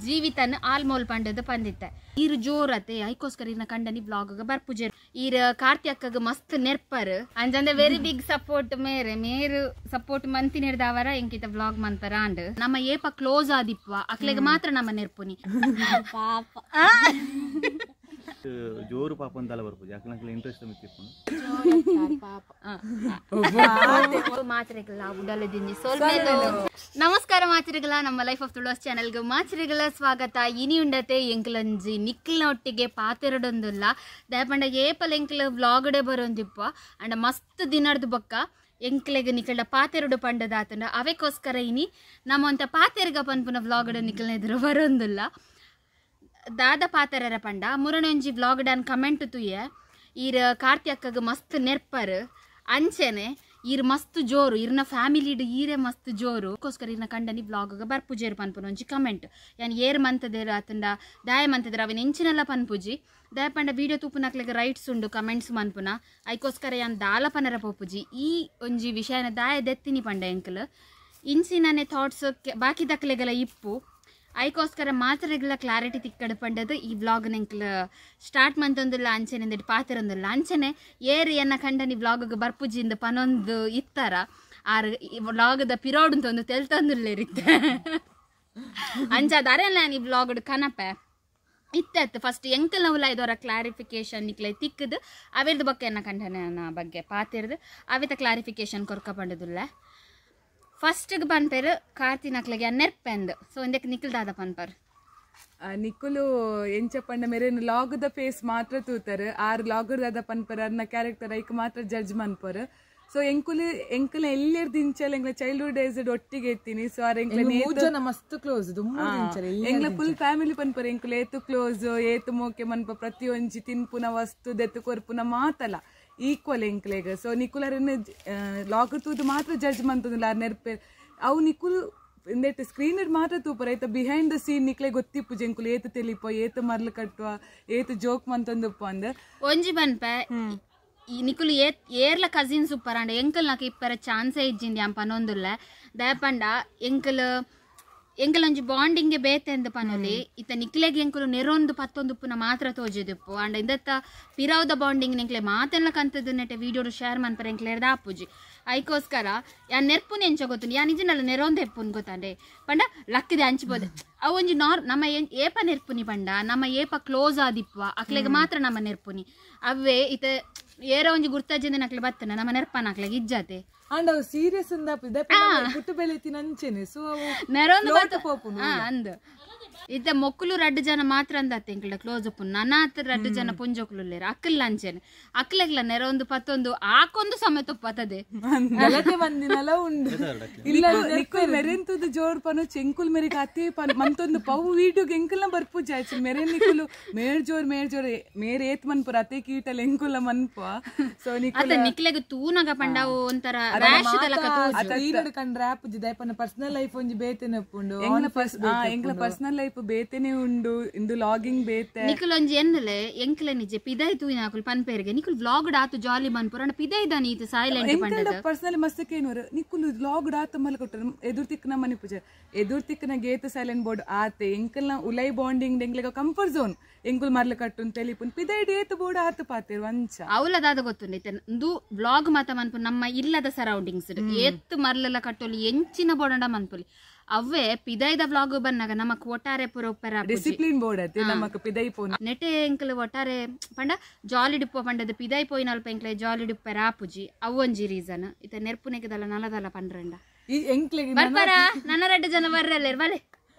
ಜೀವಿತನ ಆಲ್ಮೋಲ್ ಪಂಡದ ಪಂದಿತ್ತೆ ಈರು ಜೋರತೆ ಐಕೋಸ್ಕರ ಇನ್ನ ಕಂಡನಿ ಬ್ಲಾಗ್ ಬರ್ಪುಜೆ ಈರ ಕಾರ್ತಿ ಅಕ್ಕಗ ಮಸ್ತ್ ನೆರ್ಪರ್ ಅಂಜಂದ ವೆರಿ ಬಿಗ್ ಸಪೋರ್ಟ್ ಮೇರು ಸಪೋರ್ಟ್ ಮಂತಿ ನಿರ್ದಾವರ ಎಂಕಿತ ಬ್ಲಾಗ್ ಮಂತರ ಅಂಡ್ ನಮ್ಮ ಏಪ ಕ್ಲೋಸ್ ಆದಿಪ್ವ ಅಕ್ಲೆಗ ಮಾತ್ರ ನಮ್ಮ ನೆರ್ಪುನಿ ಪಾಪ ಜೋರು ಪಾಪ ಅಂತಲ್ಲ ಬರ್ಬೋದು ಯಾಕಂದ್ರೆ ಇಂಟ್ರೆಸ್ಟ್ ಮಿಕ್ಕಿತ್ತು ನಮಸ್ಕಾರ ಮಾಚರಿಗಳ ನಮ್ಮ ಲೈಫ್ ಆಫ್ ತುಳಸ್ ಚಾನೆಲ್ಗೆ ಮಾಚರಿಗಳ ಸ್ವಾಗತ ಇನಿ ಉಂಡತೆ ಎಂಕ್ಲಂಜಿ ನಿಕ್ಲಿನೊಟ್ಟಿಗೆ ಪಾತೆರಡೊಂದುಲ್ಲ ದಯಪಂಡ ಏಪಲ್ ಎಂಕ್ಲ ವ್ಲಾಗಡೆ ಬರೋಂದಿಪ್ಪ ಅಂಡ್ ಮಸ್ತ್ ದಿನದ ಬೊಕ್ಕ ಎಂಕ್ಲೆಗೆ ನಿಕಲ್ಡ ಪಾತೆರಡು ಪಂಡದಾತಂಡ ಅವಕ್ಕೋಸ್ಕರ ಇನಿ ನಮ್ಮಂತ ಪಾತೆರ್ಗ ಪನ್ಪುನ ವ್ಲಾಗಡೆ ನಿಕಲ್ನ ಎದುರು ಬರೋಂದಿಲ್ಲ ದಾದ ಪಾತೆರರ ಪಂಡ ಮುರಣೊಂಜಿ ವ್ಲಾಗ್ ಡನ್ ಕಮೆಂಟ್ ತುಯ್ಯ ಈರ ಕಾರ್ತಿ ಅಕ್ಕಗ ಮಸ್ತ್ ನೆರ್ಪರ್ ಅಂಚೆನೆ ಈರ್ ಮಸ್ತ್ ಜೋರು ಇರ್ನ ಫ್ಯಾಮಿಲಿಡ್ ಈರೆ ಮಸ್ತ್ ಜೋರು ಅದಕ್ಕೋಸ್ಕರ ಇರ್ನ ಕಂಡನಿ ವ್ಲಾಗ್ ಬರ್ಪುಜೇರು ಪನ್ಪುನ ಒಂಜಿ ಕಮೆಂಟ್ ಯಾನ್ ಏರ್ ಮಂತದೇರು ಆತಂಡ ದಾಯ ಮಂತದೇರು ಅವನ್ ಎಂಚಿನೆಲ್ಲ ಪನ್ಪುಜಿ ದಯ ಪಂಡ ವೀಡಿಯೋ ತೂಪುನಕ್ಲೆಗೆ ರೈಟ್ಸ್ ಉಂಡು ಕಮೆಂಟ್ಸ್ ಮನ್ಪುನ ಅದಕ್ಕೋಸ್ಕರ ಯಾನ್ ದಾಲ ಪನರ ಪೋಪುಜಿ ಈ ಒಂಜಿ ವಿಷಯನ ದಾಯ ದೆತ್ತಿನಿ ಪಂಡ ಎಂಕಲ್ ಇಂಚಿನನೆ ಥಾಟ್ಸ್ ಬಾಕಿ ದಕ್ಲೆಗೆಲ್ಲ ಇಪ್ಪು ಅದಕ್ಕೋಸ್ಕರ ಮಾತ್ರೆಗಳ ಕ್ಲಾರಿಟಿ ತಿಕ್ಕಡು ಪಂಡದು ಈ ವ್ಲಾಗ್ ನೆಂಕ್ಲ ಸ್ಟಾರ್ಟ್ ಮಂತೊಂದಿಲ್ಲ ಅಂಚೆನೆ ಪಾತಿರೊಂದಿಲ್ಲ ಅಂಚೆನೆ ಏರು ಎನ್ನ ಕಂಡನಿ ವ್ಲಾಗ್ ಬರ್ಪುಜಿಂದ ಪನೊಂದು ಇತ್ತರ ಆರ್ ವ್ಲಾಗದ ಪಿರೋಡ್ ಅಂತ ಒಂದು ತೆಲ್ತೊಂದಿಲ್ಲೇರಿತ್ತೆ ಅಂಚಾದ ಅರೆಲ್ಲ ಈ ವ್ಲಾಗ್ ಕನಪೆ ಇತ್ತು ಫಸ್ಟ್ ಎಂಕಲ್ ನವಲ ಇದರ ಕ್ಲಾರಿಫಿಕೇಶನ್ ನಿಕ್ಲೆ ತಿಕ್ಕದು ಅವೇರ್ದ ಬಗ್ಗೆ ಎನ್ನ ಕಂಡನ ಬಗ್ಗೆ ಪಾತಿರ್ದು ಅವೇತ ಕ್ಲಾರಿಫಿಕೇಶನ್ ಕೊರ್ಕ ಪಂಡದಿಲ್ಲ ಫಸ್ಟ್ ಪನ್ಪೇರು ಕಾರ್ತಿ ನಕ್ಲೆಗೆ ನೆರ್ಪೆಂದು ಸೊ ಇಂದಕ್ಕೆ ನಿಖಿಲ್ ದಾದ ಪನ್ಪರ್ ನಿಖುಲು ಎಂಚ ಪಂಡ ಮೇರೇನು ಲಾಗದ ಫೇಸ್ ಮಾತ್ರ ತೂತಾರೆ ಆರ್ ಲಾಗರ್ ದಾದ ಪನ್ಪರ್ ಅರ್ನ ಕ್ಯಾರೆಕ್ಟರ್ ಐಕ್ ಮಾತ್ರ ಜಡ್ಜ್ ಮನ್ಪರ್ ಸೊ ಎಂಕುಲ ಎಲ್ಲೆರ್ದು ಇಂಚಲ್ ಎಂಗ್ಲ ಚೈಲ್ಡ್ಹುಡ್ ಡೇಸ್ ಒಟ್ಟಿಗೆ ಎತ್ತೀನಿ ಸೊ ಆರ್ ಎಂಕ್ಲ ಮಸ್ತ್ ಕ್ಲೋಸ್ ಎಂಗ್ಲ ಫುಲ್ ಫ್ಯಾಮಿಲಿ ಪನ್ಪರ್ ಎಂಕುಲ ಏತು ಕ್ಲೋಸ್ ಏತು ಮೋಕೆ ಮನ್ಪ ಪ್ರತಿಯೊಂಜಿ ತಿನ್ಪುನ ವಸ್ತು ದೆತ್ತು ಕೊರ್ಪುನ ಮಾತಲ್ಲ ಈಕ್ವಲ್ ಎಂಕ್ಲೆಗ್ ಸೊ ನಿಖುಲರನ್ನ ಲಾಗರ್ ತೂದು ಮಾತ್ರ ಜಡ್ಜ್ ಮಂತದಿಲ್ಲ ನೆರ್ಪೆ ಅವು ನಿಖುಲ್ ಇಂದೆಟ್ ಸ್ಕ್ರೀನರ್ ಮಾತ್ರ ತೂಪರ ಐತ ಬಿಹೈಂಡ್ ದ ಸೀನ್ ನಿಕ್ಲೆ ಗೊತ್ತಿಪ್ಪು ಜಂಕುಲು ಏತು ತೆಲಿಪ ಏತು ಮರ್ಲು ಕಟ್ಟುವ ಏತು ಜೋಕ್ ಮಂತಂದುಪ್ಪ ಅಂದ ಒಂಜಿ ಬನ್ಪೆ ಈ ನಿಖುಲು ಏರ್ಲ ಕಸಿನ್ ಸೂಪರ್ ಅಂಡ ಎಂಕಲ್ ನಾಕ ಇಪ್ಪರ ಚಾನ್ಸೇ ಇಜ್ಜಿಂದಿ ಅಂ ಪನೊಂದುಲ್ಲ ದಯಪಂಡ ಎಂಕಲ್ ಒಂಜಿ ಬಾಂಡಿಂಗ್ ಬೇತೆ ಅಂದ ಪನೊಲಿ ಇತ್ತ ನಿಕ್ಲೆಗೆ ಎಂಕುಲು ನೆರೊಂದು ಪತ್ತೊಂದುಪ್ಪುನ ಮಾತ್ರ ತೋಜದಿಪ್ಪು ಅಂಡ ಇಂದತ್ತ ಪಿರಾವ್ದ ಬಾಂಡಿಂಗ್ ನಿಂಕ್ಲೆ ಮಾತೆಲ್ಲ ಕಂತದ್ದು ನೆಟ್ಟೆ ವಿಡಿಯೋ ಶೇರ್ ಮನ್ಪರ ಎಂಕ್ಲೆ ಎರ್ದ ಆಪುಜಿ ಅದಕ್ಕೋಸ್ಕರ ಯಾನ್ ನೆರ್ಪುನ ಎಂಚ ಗೊತ್ತು ಯಾ ನಿಜನಲ್ಲ ನೆರೊಂದು ಎಪ್ಪುನ್ ಗೊತ್ತಂಡೆ ಪಂಡ ಲಕ್ಕಿದೆ ಹಂಚ್ಬೋದು ಅವು ಒಂಜಿ ನಮ್ಮ ಏಪ ನೆರ್ಪುನಿ ಪಂಡ ನಮ್ಮ ಏಪ ಕ್ಲೋಸ್ ಆದಿಪ್ವ ಅಕ್ಲೆಗೆ ಮಾತ್ರ ನಮ್ಮ ನೆರ್ಪುನಿ ಅವೇ ಇತ ಏರೋ ಒಂಜಿ ಗುರ್ತಾಜಿಂದ ನಕ್ಲೆ ಬತ್ತನ ನಮ್ಮ ನೆರ್ಪನ ಅಕ್ಲೆಗೆ ಇಜ್ಜತೆ ಅಂಡ್ ಅವು ಸೀರಿಯಸ್ ಪುಟ್ಟು ಬೆಳಿತೀನಿ ಅಂಚೆನೆ ಸೊ ಅಂದ್ ಇತ್ತ ಮೊಕ್ಕಲು ರಡ್ಡು ಜನ ಮಾತ್ರ ಅಂದತ್ತೆ ಎಂಕ್ಲ ಕ್ಲೋಸ್ ಅಪ್ ನನಾತ್ ರಡ್ಡು ಜನ ಪುಂಜೊಕ್ಲು ಅಕ್ಕಲ್ ಅಂಚೆನೆ ಅಕ್ಲೆಗ್ಲ ನೆರೊಂದು ಪತ್ತೊಂದು ಆಕೊಂದು ಸಮೇತ ಪತದೆ ಮಂದಿನೆಲ್ಲ ಉಂಡು ಇಲ್ಲ ನಿಖುಲ್ ಮೆರೆಂತುದು ಜೋರ್ ಪನು ಚೆಂಕುಲ್ ಮೆರಿಗ ಅತಿ ಮಂತೊಂದು ಪವು ವಿಡಿಯೋಗೆ ಎಂಕಲ್ನ ಬರ್ಪುಜ ಆಯ್ತು ಮೆರೆ ನಿಖುಲು ಮೇರ್ ಜೋರ್ ಮೇರ್ ಏತ್ ಮನ್ಪುರ ಅತಿ ಕೀಟಲ್ ಎಂಕುಲ ಮನ್ಪ ಸೊ ನಿಕ್ಲೆಗ್ ತೂನಗ ಪಂಡವು ಒಂಥರ ಕಂಡ್ರೆ ಆಪುಜಿ ದಯಪನ ಪರ್ಸನಲ್ ಲೈಫ್ ಒಂಜಿ ಬೇತೆನೆ ಉಪ್ಪುಂಡು ಎಂಗ್ಲ ಪರ್ಸನಲ್ ಲೈಫ್ ಬೇತೆನೆ ಉಂಡು ಇಂದು ಲಾಗಿಂಗ್ ಬೇತೆ ನಿಖುಲ್ ಒಂಜಿ ಎನ್ನಲೆ ಎಂಕ್ಲೆ ನಿಜೆ ಪಿದೈ ತೂಯಿನ ಆಕುಲ್ ಪನ್ಪೇರ್ಗೆ ನಿಖುಲ್ ವ್ಲಾಗ್ ಡಾತು ಜಾಲಿ ಮನ್ಪುರ ಅಂಡ ಪಿದೈ ದಾನಿ ಇತ್ತು ಸೈಲೆಂಟ್ ಪಂಡದ ಪರ್ಸನಲಿ ಮಸ್ತಕೇನೂರು ನಿಖುಲ್ ವ್ಲಾಗ್ ಡಾತು ಮಲ್ಲ ಕೊಟ್ಟರು ಎದುರು ತಿಕ್ಕನ ಮನಿ ಪೂಜೆ ಎದುರು ತಿಕ್ಕನ ಗೇತು ಸೈಲೆಂಟ್ ಬೋರ್ಡ್ ಆತೆ ಎಂಕಲ್ನ ಉಲೈ ಬಾಂಡಿಂಗ್ ಎಂಗ್ಲೆಗ ಕಂಫರ್ಟ್ ಝೋನ್ ಎಂಕುಲ್ ಮರ್ಲ ಕಟ್ಟುನ್ ತೆಲಿಪುನ್ ಪಿದೈ ಡೇತು ಬೋರ್ಡ್ ಆತು ಪಾತೇರು ವಂಚ ಅವಲದಾದ ಗೊತ್ತುಂಡೈತೆ ಒಂದು ವ್ಲಾಗ್ ಮಾತ ಮನ್ಪು ನಮ್ಮ ಇಲ್ಲದ ಸರೌಂಡಿಂಗ್ಸ್ ಎತ್ತು ಮರ್ಲೆಲ್ಲ ಕಟ್ಟೋಲಿ ಎಂಚಿನ ಬೋರ್ಡ ಮನ್ಪುಲಿ ಅವೇ ಪಿದೈದ ವ್ಲಾಗ್ ಬನ್ನಾಗ ನಮಕ್ ಒಟ್ಟಾರೆ ಪುರ ಡಿಸಿಪ್ಲಿನ್ ಬೋರ್ಡ್ ಐತಿ ನಮಕ್ ಪಿದೈ ಪೋನ್ ನೆಟೆ ಎಂಕಲ್ ಒಟ್ಟಾರೆ ಪಂಡ ಜಾಲಿ ಡಿಪ್ಪ ಪಂಡದ ಪಿದೈ ಪೋಯಿನ ಅಲ್ಪ ಎಂಕ್ಲೆ ಜಾಲಿ ಡಿಪ್ಪರ ಆಪುಜಿ ಅವೊಂಜಿ ರೀಸನ್ ಇತ ನೆರ್ಪುನೆಗದಲ್ಲ ನಲದಲ್ಲ ಪಂಡ್ರಂಡ ಈ ಎಂಕ್ಲೆಗೆ ಬರ್ಪರ ನನ್ನ ರಡ್ಡು ಜನ ಬರ್ರಲ್ಲೇ ಬಲೆ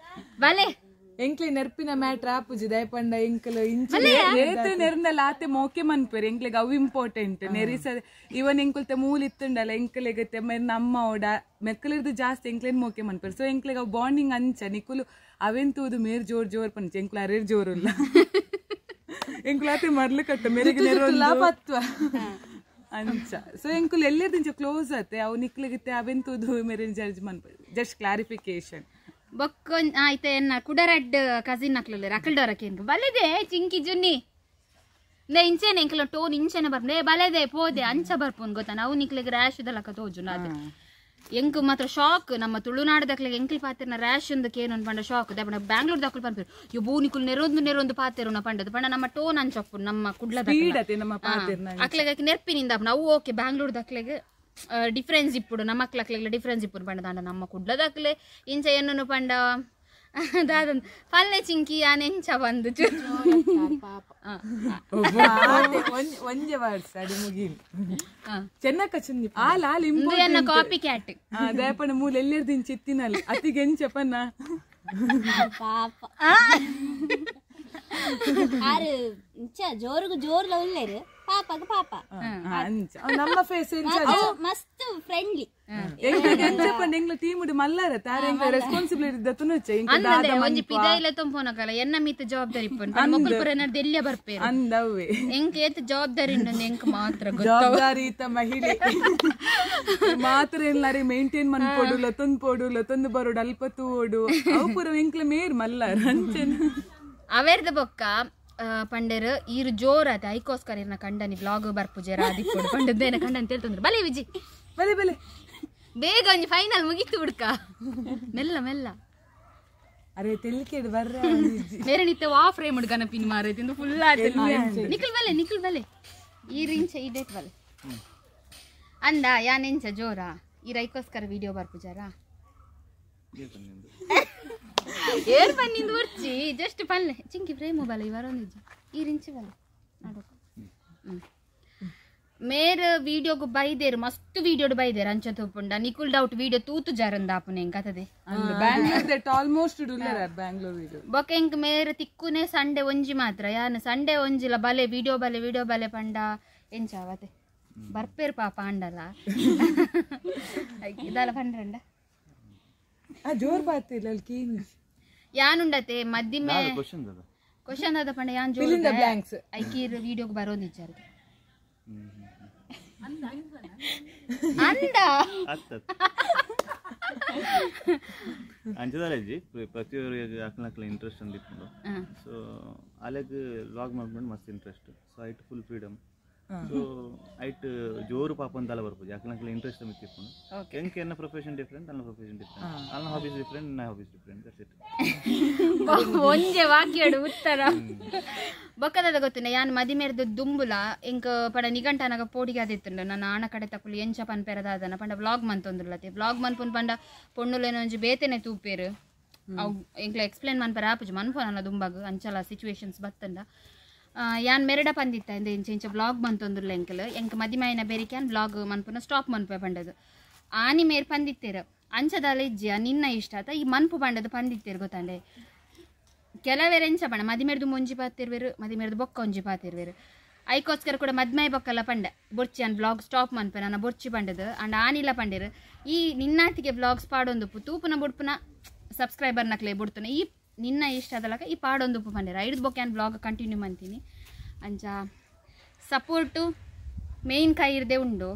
ಬಲೆ ಎಂಕ್ಲೆ ನೆರ್ಪಿನ ಮ್ಯಾಟ್ರ್ ಆಪುಜಿ ದಯಪಂಡ ಎಂಕಲು ಏತು ನೆರ್ನಲ್ಲ ಆತೆ ಮೋಕೆ ಮನ್ಪೇರು ಎಂಕ್ಲೆಗ್ ಅವು ಇಂಪಾರ್ಟೆಂಟ್ ನೆರಿಸ ಇವನ್ ಎಂಕುಲ್ತೆ ಮೂಲ್ ಇತ್ತುಂಡಲ್ಲ ಎಂಕಲೆಗತ್ತೆ ನಮ್ಮ ಓಡ ಮೆಕ್ಕಲಿರ್ದು ಜಾಸ್ತಿ ಎಂಕ್ಲೇನ್ ಮೋಕೆ ಮನ್ಪೇರು ಸೊ ಎಂಕ್ಲೆಗ್ ಅವು ಬಾಂಡಿಂಗ್ ಅಂಚ ನಿಕುಲು ಅವೆಂತೂದು ಮೇರ್ ಜೋರ್ ಪಂಚ ಎಂಕ್ಲ ಅರೇರ್ ಜೋರು ಇಲ್ಲ ಎಂಕುಲ ಆತೆ ಮರ್ಲು ಕಟ್ಟ ಮೇರೆಗೆ ನೆರವತ್ವ ಅಂಚ ಸೊ ಎಂಕುಲ್ ಎಲ್ಲೆರ್ದಿಂಚ ಕ್ಲೋಸ್ ಆತೆ ಅವು ನಿಕ್ಲೆಗಿತ್ತೆ ಅವೆಂತೂದು ಮೇರೆ ಜಡ್ಜ್ ಮನ್ಪೇರು ಜಸ್ಟ್ ಕ್ಲಾರಿಫಿಕೇಶನ್ ಬೊಕ್ಕೊಂದ್ ಆಯ್ತು ಎನ್ನ ಕುಡರಡ್ ಕಸಿನ್ ನಕ್ಲಲ್ಲಿ ಅಕಲ್ಡೋರಕ್ಕೇನು ಬಲಿದೆ ಚಿಂಕಿ ಜುನ್ನಿ ನೇ ಇಂಚೆನೆ ಎಂಕಲ ಟೋನ್ ಇಂಚೆನೆ ಬರ್ನೆ ಬಲೆದೆ ಪೋದೆ ಅಂಚ ಬರ್ಪುನ್ ಗೊತ್ತಾ ನಾವು ನಿಕ್ಲಿಗೆ ರ್ಯಾಶ್ ಇದಲ್ಲಕ ತೋಜುನ ಅದೇ ಎಂಕ್ ಮಾತ್ರ ಶಾಕ್ ನಮ್ಮ ತುಳುನಾಡದಕ್ಲೆ ಎಂಕಲ್ ಪಾತಿರ್ನ ರ್ಯಾಶ್ ಒಂದಕ್ಕೆ ಏನು ಪಂಡ ಶಾಕ್ ದಾಪಣ ಬ್ಯಾಂಗ್ಳೂರ್ ದಕ್ಕಲ್ ಪನ್ಪೇರು ಯೋ ಬೂನಿಕುಲ್ ನೆರೊಂದು ಪಾತಿರು ನ ಪಂಡದು ಪಂಡ ನಮ್ಮ ಟೋನ್ ಅಂಚಪ್ಪು ನಮ್ಮ ಕುಡ್ಲದ ಅಕ್ಲೆಗೆ ನೆರ್ಪಿನಿಂದ ನಾವು ಓಕೆ ಬ್ಯಾಂಗ್ಳೂರ್ ದಕ್ಲೆಗೆ ಡಿಫ್ರೆನ್ಸ್ ಇಪ್ಪುಡು ನಮ್ಮ ಅಕ್ಲಕ್ಲೆಗ್ಲ ಡಿಫ್ರೆನ್ಸ್ ಇಪ್ಪುಡು ಪಂಡ ದಾಂಡ ನಮ್ಮ ಕುಡ್ಲದಕ್ಲೆ ಇಂಚ ಎನ್ನು ಪಂಡ ದಾದನ್ ಪಲ್ಲೆ ಚಿಂಕಿ ಆನೆಂಚ ಬಂದು ಒಂಜೆ ವರ್ಷ ಅಡಿ ಮುಗಿಲ್ ಚೆನ್ನಕ್ಕ ಚುಂದಿ ಕಾಪಿ ಕ್ಯಾಟ್ ದೇಪಣ ಮೂಲ ಎಲ್ಲೆರ್ದಿನ ಚಿತ್ತಿನಲ್ಲಿ ಅತಿಗೆ ಎಂಚಪ್ಪನ್ನ ಆರು ಜೋರುಗು ಜೋರ್ಲ ಉಳ್ಳೇರು ಪಾಪಗ ಪಾಪ ನಮ್ಮ ಫೇಸ್ ಮಸ್ತ್ ಫ್ರೆಂಡ್ಲಿ ಎಂಚಪ್ಪಂಡ ಎಂಗ್ಲ ಟೀಮ್ ಮಲ್ಲಾರ ತಾರೆ ರೆಸ್ಪಾನ್ಸಿಬಿಲಿಟಿ ದತ್ತುನಚ್ಚ ಅಂದೆ ಒಂಜಿ ಪಿದೈಲೆ ತೊಂಪೋನಕಲ ಎನ್ನ ಮಿತ್ ಜವಾಬ್ದಾರಿ ಇಪ್ಪನ್ ಮಕ್ಕಳು ಪುರನ ದೆಲ್ಲೆ ಬರ್ಪೇರು ಅಂದವ್ವೆ ಎಂಕ್ ಏತ್ ಜವಾಬ್ದಾರಿ ಉಂಡು ಎಂಕ್ ಮಾತ್ರ ಜವಾಬ್ದಾರಿತ ಮಹಿಳೆ ಮಾತ್ರ ಎಲ್ಲಾರಿ ಮೇಂಟೈನ್ ಮನ್ಪೋಡು ಲೊತೊಂದು ಬರೋಡು ಅಲ್ಪತ್ತು ಓಡು ಅವು ಪುರ ಎಂಕ್ಲ ಮೇರ್ ಮಲ್ಲಾರ ಅಂಚೆನ ಅವೆರ್ದ ಬೊಕ್ಕ ಪಂಡರ್ ಈರು ಜೋರಾತ ಐಕೋಸ್ಕರ ಇರ್ನ ಕಂಡನಿ ಬ್ಲಾಗ್ ಬರ್ಪುಜೆರ ಆದಿಪ್ಪುಡು ಪಂಡದ್ದೇನ ಕಂಡನಿ ತಿಳ್ತಂದ್ರು ಬಲೆ ವಿಜಿ ಬಲೆ ಬೇಗ ಒಂಜಿ ಫೈನಲ್ ಮುಗಿತು ಬಿಡ್ಕ ಮೆಲ್ಲ ಅರೆ ತೆಲ್ಕೆಡ್ ಬರ್ರ ಬೇರೆ ನಿತ್ಯ ವಾ ಫ್ರೇಮ್ ಉಡ್ ಗಣಪಿನ ಮಾರೈತಿ ಫುಲ್ ನಿಖಿಲ್ ಬಲೆ ಈ ರಿಂಚ ಇದೇತ್ ಬಲೆ ಅಂದ ಯಾನೆಂಚ ಜೋರ ಈ ರೈಕೋಸ್ಕರ ವಿಡಿಯೋ ಬರ್ಪುಜಾರ ಏರ್ ಪನ್ನಿಂದು ಬರ್ಚಿ ಜಸ್ಟ್ ಪಲ್ಲೆ ಚಿಂಕಿ ಫ್ರೇಮು ಬಲೆ ಇವರೊಂದಿಜ್ಜ ಈ ರಿಂಚಿ ಬಲೆ ನೋಡೋಕ ಮೇರ್ ವಿಡಿಯೋಗು ಬೈದೇರು ಮಸ್ತ್ ವಿಡಿಯೋಡು ಬೈದೇರು ಅಂಚ ತೂಪುಂಡ ನಿಕುಲ್ ಡೌಟ್ ವಿಡಿಯೋ ತೂತು ಜಾರಂದ ಆಪುನೆ ಎಂಕ್ ಕಥದೆ ಆಲ್ಮೋಸ್ಟ್ ಬ್ಯಾಂಗ್ಳೂರ್ ಬೊಕ ಎಂಕ್ ಮೇರ್ ತಿಕ್ಕುನೆ ಸಂಡೆ ಒಂಜಿ ಮಾತ್ರ ಯಾನ್ ಸಂಡೆ ಒಂಜಿಲ ಬಲೆ ವಿಡಿಯೋ ಬಲೆ ಪಂಡ ಎಂಚಾವತೆ ಬರ್ಪೇರು ಪಾಪ ಅಂಡಲ್ಲ ಇದಲ್ಲ ಪಂಡ್ರಂಡ ಜೋರ್ ಬಾತಿಲ್ಲ ಯಾನುಂಡತೆ ಮದ್ದಿಮೆ ಕ್ವಶನ್ ಅದ ಪಂಡ ಯಾನ್ ಜೋರ್ ಐಕೀರ್ ವಿಡಿಯೋಗ್ ಬರೋದಿಚ್ಚಾರ ಅಂದ ಅಂಚದಾಲಜಿ ಪ್ರತಿಯೊಬ್ಬರಿಗೆ ಅಕ್ಲಕ್ಲ ಇಂಟ್ರೆಸ್ಟ್ ಅಂದಿತ್ತು ಸೊ ಅಲೆಗ್ ಲಾಗ್ ಮಾಡ್ಕೊಂಡು ಮಸ್ತ್ ಇಂಟ್ರೆಸ್ಟ್ ಸೊ ಐಟ್ ಫುಲ್ ಫ್ರೀಡಮ್ ಸೊ ಐಟ್ ಜೋರು ಪಾಪ ಅಂತಲ್ಲ ಬರ್ಬೋದು ಅಕ್ಲಕ್ಲ ಇಂಟ್ರೆಸ್ಟ್ ಮಿತ್ತಿಪ್ಪುಂಡು ಎಂಕ್ ಎನ್ನ ಪ್ರೊಫೆಷನ್ ಡಿಫ್ರೆಂಟ್ ಅನ್ನ ಪ್ರೊಫೆಷನ್ ಡಿಫ್ರೆಂಟ್ ಅನ್ನ ಹಾಬೀಸ್ ಡಿಫ್ರೆಂಟ್ ನನ್ನ ಹಾಬೀಸ್ ಡಿಫ್ರೆಂಟ್ ದಟ್ಸ್ ಇಟ್ ಒಂಜೆ ವಾಕ್ಯಡು ಉತ್ತರ ಬೊಕ್ಕದ ಗೊತ್ತಿನ ಯಾನ್ ಮದಿಮೇರ್ದು ದುಂಬುಲ ಎಂಕ್ ಪಂಡ ನಿಘಂಟನಾಗ ಪೋಡಿಗೆ ಆದಿತ್ತುಂಡು ನನ್ನ ಆಣ ಕಡೆ ತಪ್ಪುಲು ಎಂಚ ಪನ್ಪೆರದಾದನ ಪಂಡ ವ್ಲಾಗ್ ಮನ್ತೊಂದುರ್ಲತಿ ವ್ಲಾಗ್ ಮನ್ಪುನ್ ಪಂಡ ಪೊಣ್ಣುಲೇನೋ ಒಂಜಿ ಬೇತೆನೆ ತೂಪೇರು ಅವು ಎಂಕ್ಲ ಎಕ್ಸ್ಪ್ಲೇನ್ ಮನ್ಪೆರ ಆಪುಜಿ ಮನ್ಪೊನಲ್ಲ ದುಂಬಾಗ ಅಂಚಲ ಸಿಚುವೇಶನ್ಸ್ ಬತ್ತಂಡ ಯಾನ್ ಮೆರಡ ಪಂದಿತ್ತ ಇಂದ ಇಂಚ ವ್ಲಾಗ್ ಮನ್ತೊಂದುರ್ಲ ಎಂಕ್ ಮದಿಮಾಯಿನ ಬೇರಿಕ್ಯಾನ್ ವ್ಲಾಗ್ ಮನ್ಪುನ ಸ್ಟಾಪ್ ಮನ್ಪೆ ಪಂಡದು ಆನಿ ಮೇರ್ ಪಂದಿತ್ತೇರು ಅಂಚದಾಲ ಇಜ್ಜಿಯ ನಿನ್ನ ಇಷ್ಟ ಆತ ಈ ಮನ್ಪು ಪಂಡದು ಪಂದಿತ್ತೇರು ಗೊತ್ತಂಡೆ ಕೆಲವೇರು ಎಂಚ ಪಂಡ ಮದಿಮೇರ್ದು ಒಂಜಿ ಪಾತಿರ್ವೇರು ಮದಿಮೇರ್ದು ಬೊಕ್ಕ ಒಂಜಿ ಪಾತಿರ್ವೇರು ಐಕೋಸ್ಕರ ಕೂಡ ಮದ್ಮಾಯಿ ಬೊಕ್ಕಲ್ಲ ಪಂಡೆ ಬೊರ್ಚಿ ಅನ್ ವ್ಲಾಗ್ ಸ್ಟಾಪ್ ಮನ್ಪೆ ನನ್ನ ಬೊರ್ಚಿ ಪಂಡದು ಅಂಡ್ ಆನಿಲ್ಲ ಪಂಡೇರು ಈ ನಿನ್ನಾಟಿಗೆ ವ್ಲಾಗ್ಸ್ ಪಾಡೊಂದು ತೂಪುನ ಬುಡ್ಪುನ ಸಬ್ಸ್ಕ್ರೈಬರ್ ನಕ್ಲೆ ಬುಡ್ತುನ ಈ ನಿನ್ನ ಇಷ್ಟ ಅದಲಕ ಈ ಪಾಡೊಂದು ಪಂಡೇರು ಐದು ಬೊಕ್ಯಾನ್ ವ್ಲಾಗ್ ಕಂಟಿನ್ಯೂ ಮಂತೀನಿ ಅಂಚ ಸಪೋರ್ಟು ಮೇನ್ ಕೈ ಇರ್ದೆ ಉಂಡು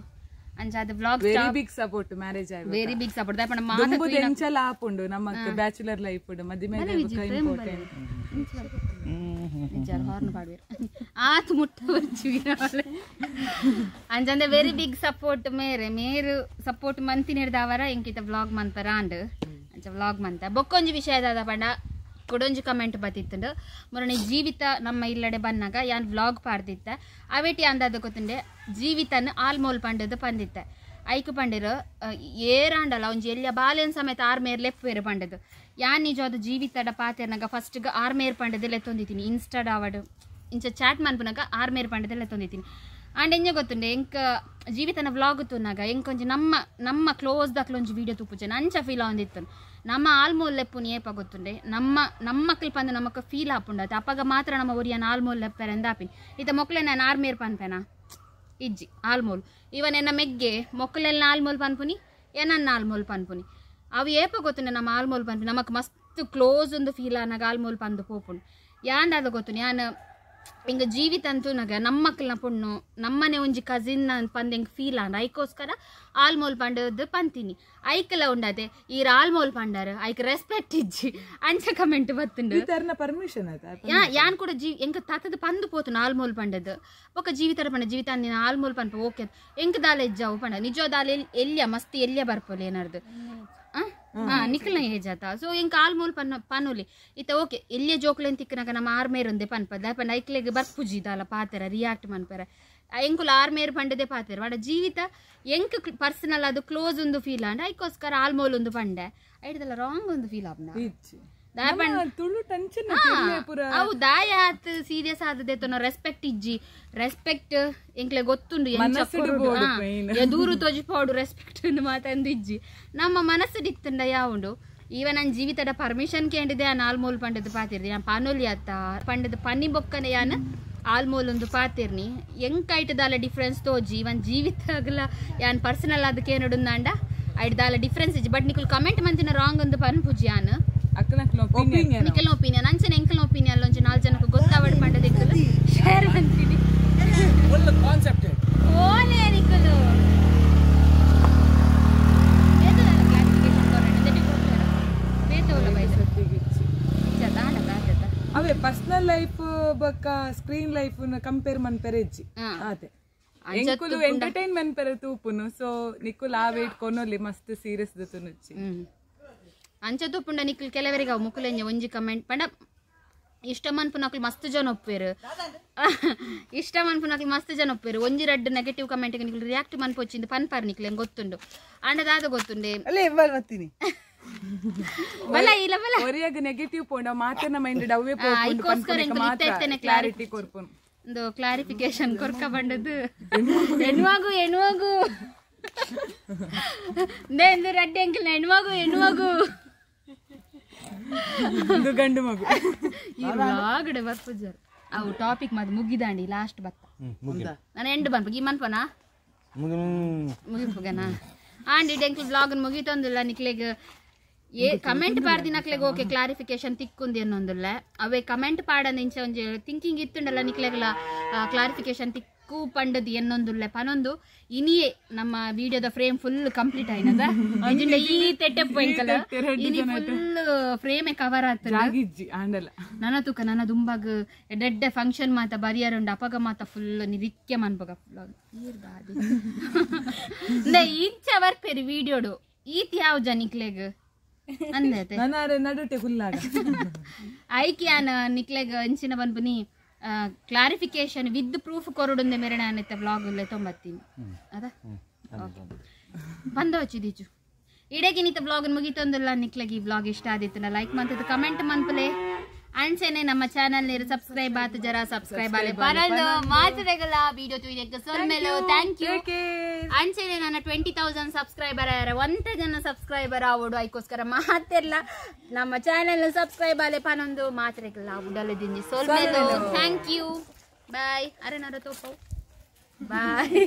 ಅಂಚ ಅದು vlog very big support marriage ಆಗಿ ವೆರಿ ಬಿಗ್ ಸಪೋರ್ಟ್ ದಪನ ದುಂಬು ದೆಂಚಲ ಆಪುಂಡು ನಮ್ಮ ಬ್ಯಾಚುಲರ್ ಲೈಫ್ ಉಂಡು ಮದಿಮೆ ಇಂಪಾರ್ಟೆಂಟ್ ನಿಜಾರ್ ಹಾರ್ನ್ ಪಾಡ್ವೇರು ಆತು ಮುಟ್ಟ ಬರ್ಚುವಿರವಲೆ ಅಂಚಂದೆ ವೆರಿ ಬಿಗ್ ಸಪೋರ್ಟ್ ಮೇರು ಸಪೋರ್ಟ್ ಮಂತಿನ ಹಿಡ್ದವರ ಎಂಕಿತ ವ್ಲಾಗ್ ಮಂತರ ಅಂಡ್ ಅಂಚ ವ್ಲಾಗ್ ಮಂತ ಬೊಕ್ಕೊಂಜಿ ವಿಷಯದಾದ ಪಂಡ ಕೊಡೊಂಜಿ ಕಮೆಂಟ್ ಬತ್ತಿತ್ತುಂಡು ಮೊರನೆ ಜೀವಿತ ನಮ್ಮ ಇಲ್ಲಡೆ ಬನ್ನಾಗ ಯಾನ್ ವ್ಲಾಗ್ ಪಾಡ್ದಿತ್ತ ಅವೇಟಿ ಅಂದಾದ ಗೊತ್ತುಂಡೆ ಜೀವಿತನ ಆಲ್ಮೋಲ್ ಪಂಡದು ಪಂದಿತ್ತ ಐಕು ಪಂಡಿರು ಏರಾಂಡಲ್ಲ ಒಂಜಿ ಎಲ್ಲಿಯ ಬಾಲೆನ್ ಸಮೇತ ಆರ್ಮೇರ್ ಲೆಪ್ಪೇರು ಪಂಡದು ಯಾನ್ ನಿಜವಾದ ಜೀವಿತಡ ಪಾತೆರ್ನಾಗ ಫಸ್ಟ್ಗ ಆರ್ಮೇರ್ ಪಂಡದೆ ಲೆತ್ತೊಂದಿತೀನಿ ಇನ್ಸ್ಟಾಡ್ ಅವಡು ಇಂಚ ಚಾಟ್ ಮನ್ಪುನಾಗ ಆರ್ಮೇರ್ ಪಂಡದೆ ಲೆತ್ತೊಂದಿತೀನಿ ಆಂಡ್ ಎಂಜ ಗೊತ್ತುಂಡೆ ಎಂಕ ಜೀವಿತನ ವ್ಲಾಗ್ ತುನ್ನಾಗ ಎಂಕೊಂಜಿ ನಮ್ಮ ಕ್ಲೋಸ್ ದಕ್ಲೊಂಜಿ ವೀಡಿಯೋ ತುಪ್ಪುಜನ ಅಂಚ ಫೀಲ್ ಆಂದಿತ್ತು ನಮ್ಮ ಆಲ್ಮೋಲ್ ಲೆಪ್ಪುನಿ ಏಪ ಗೊತ್ತುಂಡೆ ನಮ್ಮ ಮಕ್ಕಳು ಪಂದು ನಮಕ್ ಫೀಲ್ ಆಪುಂಡತ್ತೆ ಅಪ್ಪಗ ಮಾತ್ರ ನಮ್ಮ ಒರಿಯನ್ ಆಲ್ಮೋಲ್ ಲೆಪ್ಪೆರೆ ಎಂದಾಪಿನಿ ಈತ ಮೊಕ್ಲೆ ನಾನು ಆರ್ಮೇರ್ ಪನ್ಪೆನಾ ಇಜ್ಜಿ ಆಲ್ಮೋಲ್ ಇವನ್ ಎನ್ನ ಮೆಗ್ಗೆ ಮೊಕ್ಕಲೆಲ್ಲ ಆಲ್ಮೋಲ್ ಪನ್ಪುನಿ ಏನನ್ನ ಆಲ್ಮೋಲ್ ಪನ್ಪುನಿ ಅವು ಏಪ ಗೊತ್ತುಂಡೆ ನಮ್ಮ ಆಲ್ಮೋಲ್ ಪನ್ಪುನಿ ನಮಕ್ ಮಸ್ತ್ ಕ್ಲೋಸ್ ಒಂದು ಫೀಲ್ ಆನಾಗ ಆಲ್ಮೋಲ್ ಪಂದು ಪೋಪುಂಡು ಯಾಂದಾದ ಗೊತ್ತುನಿ ಯಾನ್ ಹಿಂಗೆ ಜೀವಿತ ಅಂತೂ ನಗ ನಮ್ಮ ಮಕ್ಕಳನ್ನ ಪುಣ್ಣು ನಮ್ಮನೆ ಒಂಜಿ ಕಸಿನ್ ಪಂದ್ ಹೆಂಗೆ ಫೀಲ್ ಆಂಡ ಐಕೋಸ್ಕರ ಆಲ್ಮೋಲ್ ಪಂಡದ್ದು ಪಂತೀನಿ ಐಕಲ ಉಂಡತೆ ಈರ ಆಲ್ಮೋಲ್ ಪಂಡಾರ ಐಕ್ ರೆಸ್ಪೆಕ್ಟ್ ಇಜ್ಜಿ ಅಂಚ ಕಮೆಂಟ್ ಬತ್ತುಂಡು ಪರ್ಮಿಷನ್ ಯಾನ್ ಕೂಡ ಎಂಕ ತಾತದ ಪಂದು ಪೋತು ಆಲ್ಮೋಲ್ ಪಂಡದು ಒಕ್ಕ ಜೀವಿತರ ಪಂಡ ಜೀವಿತ ನೀನು ಆಲ್ಮೋಲ್ ಪನ್ಪ ಓಕೆ ಎಂಕ ದಾಲ ಇಜ್ಜಾವು ಪಂಡ ನಿಜ ದಾಲ ಎಲ್ಲಿಯ ಮಸ್ತ್ ಎಲ್ಲಿಯ ಬರ್ಪೋಲಿ ಏನಾರ್ದು ನಿಖಲ್ನ ಏಜ್ ಆತ ಸೊ ಎಂಕ ಆಲ್ಮೋಲ್ ಪನ್ನೋಲಿ ಇತ್ತ ಓಕೆ ಎಲ್ಲಿಯ ಜೋಕ್ಲೆನ್ ತಿಕ್ಕನಾಗ ನಮ್ಮ ಆರ್ಮೇರೊಂದೆ ಪನ್ಪದ ಪಂಡ ಐಕ್ಲೆಗ್ ಬರ್ಪುಜಿ ದಾಲ ಪಾತೆರ ರಿಯಾಕ್ಟ್ ಮನ್ಪೆರ ಎಂಕುಲು ಆರ್ಮೇರ್ ಪಂಡದೆ ಪಾತೆರ ವಾಡ ಜೀವಿತ ಎಂಕ್ ಪರ್ಸನಲ್ ಅದು ಕ್ಲೋಸ್ ಒಂದು ಫೀಲ್ ಅಂಡ ಐಕೋಸ್ಕರ ಆಲ್ಮೋಲ್ ಒಂದು ಪಂಡೆ ಐಟದಲ್ಲ ರಾಂಗ್ ಒಂದು ಫೀಲ್ ಆಪ್ನ ಅವು ದಾಯ ಆತ್ ಸೀರಿಯಸ್ ಆದದೆ ರೆಸ್ಪೆಕ್ಟ್ ಇಜ್ಜಿ ರೆಸ್ಪೆಕ್ಟ್ ಎಂಕ್ಲೆ ಗೊತ್ತುಂಡು ಎದೂರು ತೊಜಿಪೋಡು ರೆಸ್ಪೆಕ್ಟ್ ಮಾತಂದು ಇಜ್ಜಿ ನಮ್ಮ ಮನಸ್ಸು ದಿತ್ತಂಡ ಯಾವುಂಡು ಈವನ್ ನನ್ನ ಜೀವಿತದ ಪರ್ಮಿಷನ್ ಕೇಂಡಿದೆ ಆ ಆಲ್ಮೋಲ್ ಪಂಡದ ಪಾತಿರ್ದಿ ನಾನು ಪಾನೋಲಿ ಅತ್ತ ಪಂಡದ ಪನ್ನಿ ಬೊಕ್ಕನೆ ಯಾನ ಆಲ್ಮೋಲ್ ಒಂದು ಪಾತಿರ್ನಿ ಎಂಕೈಟದಾಲ ಡಿಫ್ರೆನ್ಸ್ ತೋಜಿ ಇವನ್ ಜೀವಿತಗಲ ಯಾನ್ ಪರ್ಸನಲ್ ಅದಕ್ಕೆ ನೋಡುಂದಾಂಡ ಐಟದಾಲ ಡಿಫ್ರೆನ್ಸ್ ಇಜ್ಜಿ ಬಟ್ ನಿಕುಲ್ ಕಮೆಂಟ್ ಮಂತಿನ ರಾಂಗ್ ಒಂದು ಪನ್ಪುಜಿ ಯಾನ್ ನಿಖಲ್ನ ಒಪಿನಿಯನ್ ಅಂಚನೆ ಎಂಕಲ್ನ ಒಪಿನಿಯನ್ ಒಂಚು 4 ಜನಕ್ಕೆ ಗೊತ್ತಾವಡ್ ಪಂಡದ ಶೇರ್ ಅಂತೀನಿ ಓನೇ ನಿಖಲು ಅವೇ ಪರ್ಸನಲ್ ಲೈಫ್ ಬೊಕ್ಕ ಸ್ಕ್ರೀನ್ ಲೈಫ್ ಕಂಪೇರ್ ಮನ್ಪೆರೆಜ್ಜಿ ಅದೇ ಎಂಕುಲು ಎಂಟರ್ಟೈನ್ಮೆಂಟ್ ಪೆರೆ ತೂಪುನು ಸೊ ನಿಕುಲ್ ಆ ವೇಟ್ ಕೊನೊಲಿ ಮಸ್ತ್ ಸೀರಿಯಸ್ ದತುನುಚ್ಚಿ ಅಂಚ ತೂಪುಂಡ ನಿಕುಲ್ ಕೆಲವರಿಗೆ ಅವು ಮುಕುಲೆಂಜ ಒಂಜಿ ಕಮೆಂಟ್ ಪಂಡ ಇಷ್ಟ ಮನ್ಪುನಕ್ಲು ಮಸ್ತ್ ಜನ ಒಪ್ಪೇರು ಇಷ್ಟ ಮನ್ಪುನಕ್ಲು ಮಸ್ತ್ ಜನ ಒಪ್ಪೇರು ಒಂಜಿ 2 ನೆಗೆಟಿವ್ ಕಮೆಂಟ್ ನಿಕುಲ್ ರಿಯಾಕ್ಟ್ ಮನ್ಪೊಚ್ಚಿಂದು ಪನ್ಪಾರ್ ನಿಕ್ಲೆ ಗೊತ್ತುಂಡು ಅಂಡದಾದ ಗೊತ್ತುಂಡೆ ಬಲ ಇಲ್ಲ ಬಲ ಒರಿಯಾಗ ನೆಗೆಟಿವ್ ಪೋಂಡ ಮಾತನ ಮೈಂಡ್ ಡವ್ವೆ ಪೋಂಡು ಕ್ಲಾರಿಟಿ ಕೊರ್ಪುನು ಒಂದು ಕ್ಲಾರಿಫಿಕೇಶನ್ ಕೊರ್ಕ ಬಂದದ್ದು ಹೆಣ್ವಾಗು ನೆಂದು ರೆಡ್ಡಿ ಅಂಕಲ್ ಹೆಣ್ವಾಗು ಗಂಡು ಮಗು ಆಗಡೆ ಬರ್ಪುಜರ್ ಅವು ಟಾಪಿಕ್ ಮತ್ತೆ ಮುಗಿದಾಂಡಿ ಲಾಸ್ಟ್ ಬತ್ತ ನಾನು ಎಂಡ್ ಬನ್ಪ ಈ ಮನ್ಪನಾ ಮುಗಿಪುಗನಾ ಆಂಡಿ ಡೆಂಕ್ಲ್ ಬ್ಲಾಗ್ ಮುಗಿತೊಂದಿಲ್ಲ ನಿಕ್ಲೆಗ್ ಕಮೆಂಟ್ ಪಾಡ್ದಿನಕ್ಲೆಗ್ ಓಕೆ ಕ್ಲಾರಿಫಿಕೇಶನ್ ತಿಕ್ಕೊಂದಿ ಅನ್ನೊಂದಿಲ್ಲ ಅವೇ ಕಮೆಂಟ್ ಪಾಡಂದ ಇಂಚ ಒಂಜಿ ಥಿಂಕಿಂಗ್ ಇತ್ತುಂಡಲ್ಲ ನಿಕ್ಲೆಗ್ಲ ಕ್ಲಾರಿಫಿಕೇಶನ್ ತಿಕ್ಕು ಪಂಡದು ಎನ್ನೊಂದುಲ್ಲೆ ಪನೊಂದು ಇನಿಯೇ ನಮ್ಮ ವಿಡಿಯೋದ ಫ್ರೇಮ್ ಫುಲ್ ಕಂಪ್ಲೀಟ್ ಆಯ್ನದ ಈ ತೆಟ್ಟೆ ಪೊಯ್ಕಲ ಇನಿ ಫುಲ್ ಫ್ರೇಮೆ ಕವರ್ ಆಗ್ತದೆ ನನ್ನ ತೂಕ ನನ್ನ ದುಂಬಾಗ ಎಡ್ಡೆ ಫಂಕ್ಷನ್ ಮಾತ ಬರಿಯಾರುಂಡು ಅಪಗ ಮಾತ ಫುಲ್ ನಿರಿಕ್ಕೆ ಮನ್ಪಗ ಇಂಚ ಬರ್ಪೇರಿ ವಿಡಿಯೋಡು ಈತ್ ಯಾವ ಜನಿಕ್ಲೆಗ್ ಅಂದೈತೆ ನಡುಟೆ ಫುಲ್ಲಾಗ ಐಕ್ಯಾನ ನಿಕ್ಲೆಗ್ ಇಂಚಿನ ಬನ್ಪನಿ ಕ್ಲಾರಿಫಿಕೇಶನ್ ವಿತ್ ಪ್ರೂಫ್ ಕೊರಡುಂದೆ ಮೇರೆ ನಾನೈತೆ ವ್ಲಾಗ್ ಉಲ್ಲೆ ತೊಂಬತ್ತೀನಿ ಅದ ಬಂದ ವಚ್ಚಿದೀಚು ಇಡಗಿನಿತ ಬ್ಲಾಗ್ ಮುಗಿತೊಂದಿಲ್ಲ ನಿಕ್ಲೆಗ್ ಈ ಬ್ಲಾಗ್ ಇಷ್ಟ ಆದಿತ್ತು ಲೈಕ್ ಮಾಡ್ತಿದ್ದು ಕಮೆಂಟ್ ಮನ್ಪಲೆ ಅಂಚೆನೆ ನಮ್ಮ ಚಾನಲ್ ನೀರು ಸಬ್ಸ್ಕ್ರೈಬ್ ಆತು ಜರ ಸಬ್ಸ್ಕ್ರೈಬ್ ಆಲೆ ಪರಲು ಮಾತರೆಗಲ ವಿಡಿಯೋ ತುಯ್ದಕ್ಕೆ ಸೊಲ್ಮೆಲು ಥ್ಯಾಂಕ್ ಯು ಅಂಚೆನೆ ನನ್ನ 20,000 ಸಬ್ಸ್ಕ್ರೈಬರ್ ಯಾರ 1 ಜನ ಸಬ್ಸ್ಕ್ರೈಬರ್ ಆವೋಡು ಐಕೋಸ್ಕರ ಮಾತೆಲ್ಲ ನಮ್ಮ ಚಾನಲ್ ಸಬ್ಸ್ಕ್ರೈಬ್ ಆಲೆ ಪನೊಂದು ಮಾತರೆಗಲ ಉಡಲೆ ದಿಂಜಿ ಸೊಲ್ಮೆಲು ಥ್ಯಾಂಕ್ ಯು ಬಾಯ್ ಅರೆ ನರ ತೋಪು ಬಾಯ್